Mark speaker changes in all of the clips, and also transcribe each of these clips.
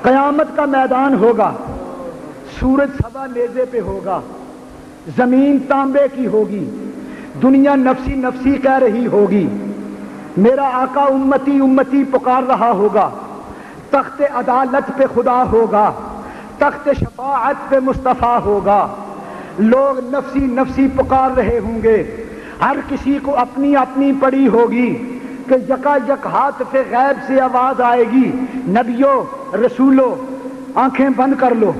Speaker 1: قیامت کا میدان ہوگا، سورج سوا نیزے پہ ہوگا، زمین تانبے کی ہوگی، دنیا نفسی نفسی کہہ رہی ہوگی، میرا آقا امتی امتی پکار رہا ہوگا، تخت عدالت پہ خدا ہوگا، تخت شفاعت پہ مصطفیٰ ہوگا، لوگ نفسی نفسی پکار رہے ہوں گے، ہر کسی کو اپنی اپنی پڑی ہوگی کہ یکا یک ہاتھ پہ غیب سے آواز آئے گی، نبیوں رسولوں آنکھیں بند کر لو،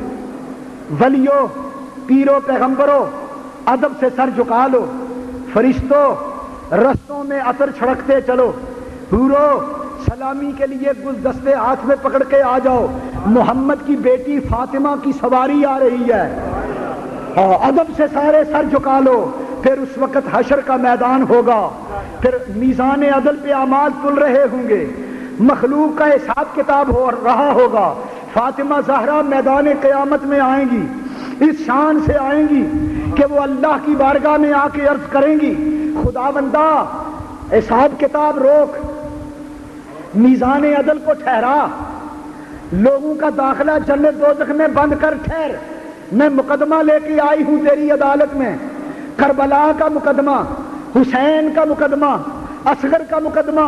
Speaker 1: ولیوں پیروں پیغمبروں ادب سے سر جھکا لو، فرشتوں رستوں میں عطر چھڑکتے چلو، حورو سلامی کے لیے گلدستے ہاتھ میں پکڑ کے آ جاؤ، محمد کی بیٹی فاطمہ کی سواری آ رہی ہے، ادب سے سارے سر جھکا لو۔ پھر اس وقت حشر کا میدان ہوگا، پھر میزان عدل پہ اعمال تل رہے ہوں گے، مخلوق کا حساب کتاب ہو رہا ہوگا، فاطمہ زہرا میدان قیامت میں آئیں گی، اس شان سے آئیں گی کہ وہ اللہ کی بارگاہ میں آ کے عرض کریں گی، خدا بندہ حساب کتاب روک، میزان عدل کو ٹھہرا، لوگوں کا داخلہ جنت دوزخ میں بند کر، ٹھہر، میں مقدمہ لے کے آئی ہوں تیری عدالت میں، کربلا کا مقدمہ، حسین کا مقدمہ، اصغر کا مقدمہ،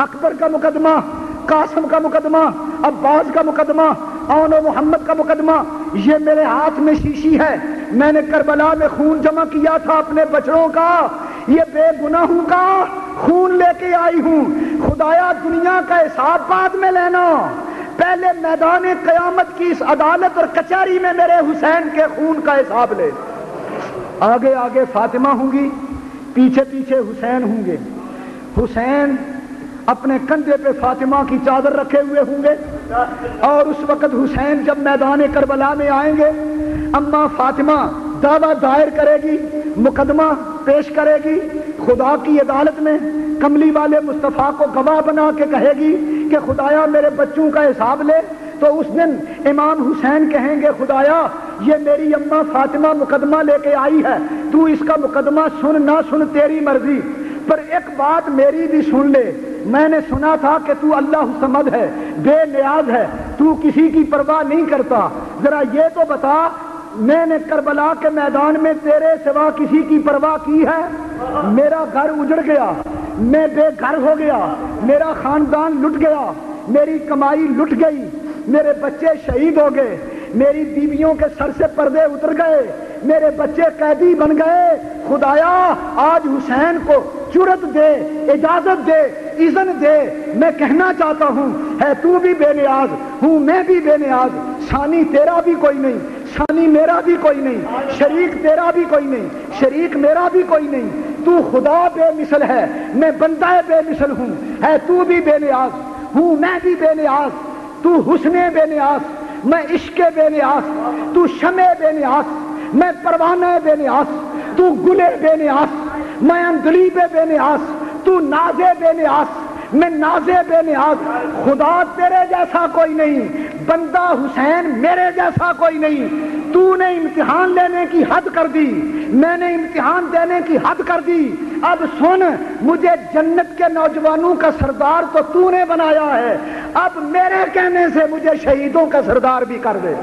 Speaker 1: اکبر کا مقدمہ، قاسم کا مقدمہ، عباس کا مقدمہ، اون و محمد کا مقدمہ، یہ میرے ہاتھ میں شیشی ہے، میں نے کربلا میں خون جمع کیا تھا اپنے بچڑوں کا، یہ بے گناہوں کا خون لے کے آئی ہوں، خدایا دنیا کا حساب بعد میں لینا، پہلے میدان قیامت کی اس عدالت اور کچہری میں میرے حسین کے خون کا حساب لے۔ آگے آگے فاطمہ ہوں گی، پیچھے پیچھے حسین ہوں گے، حسین اپنے کندھے پہ فاطمہ کی چادر رکھے ہوئے ہوں گے، اور اس وقت حسین جب میدان کربلا میں آئیں گے، اما فاطمہ دعویٰ دائر کرے گی، مقدمہ پیش کرے گی خدا کی عدالت میں، کملی والے مصطفیٰ کو گواہ بنا کے کہے گی کہ خدایا میرے بچوں کا حساب لے، تو اس دن امام حسین کہیں گے خدایا یہ میری اماں فاطمہ مقدمہ لے کے آئی ہے، تو اس کا مقدمہ سن نہ سن تیری مرضی، پر ایک بات میری بھی سن لے، میں نے سنا تھا کہ تو اللہ صمد ہے، بے نیاز ہے، تو کسی کی پرواہ نہیں کرتا، ذرا یہ تو بتا میں نے کربلا کے میدان میں تیرے سوا کسی کی پرواہ کی ہے؟ میرا گھر اجڑ گیا، میں بے گھر ہو گیا، میرا خاندان لٹ گیا، میری کمائی لٹ گئی، میرے بچے شہید ہو گئے، میری بیویوں کے سر سے پردے اتر گئے، میرے بچے قیدی بن گئے، خدایا آج حسین کو جرأت دے، اجازت دے، اذن دے، میں کہنا چاہتا ہوں ہے تو بھی بے نیاز، ہوں میں بھی بے نیاز، ثانی تیرا بھی کوئی نہیں، ثانی میرا بھی کوئی نہیں، شریک تیرا بھی کوئی نہیں، شریک میرا بھی کوئی نہیں، تو خدا بے مثل ہے، میں بندہ بے مثل ہوں، ہے تو بھی بے نیاز، ہوں میں بھی بے نیاز، تو حسن بے نیاز، میں عشق بے نیاز، تو شمع بے نیاز، میں پروانہ بے نیاز، تو گلے بے نیاز، میں اندلیب بے نیاز، تو نازے بے نیاز، میں نازے بے نیاز، خدا تیرے جیسا کوئی نہیں، بندہ حسین میرے جیسا کوئی نہیں، تو نے امتحان لینے کی حد کر دی، میں نے امتحان دینے کی حد کر دی، اب سن مجھے جنت کے نوجوانوں کا سردار تو نے بنایا ہے، اب میرے کہنے سے مجھے شہیدوں کا سردار بھی کر دے۔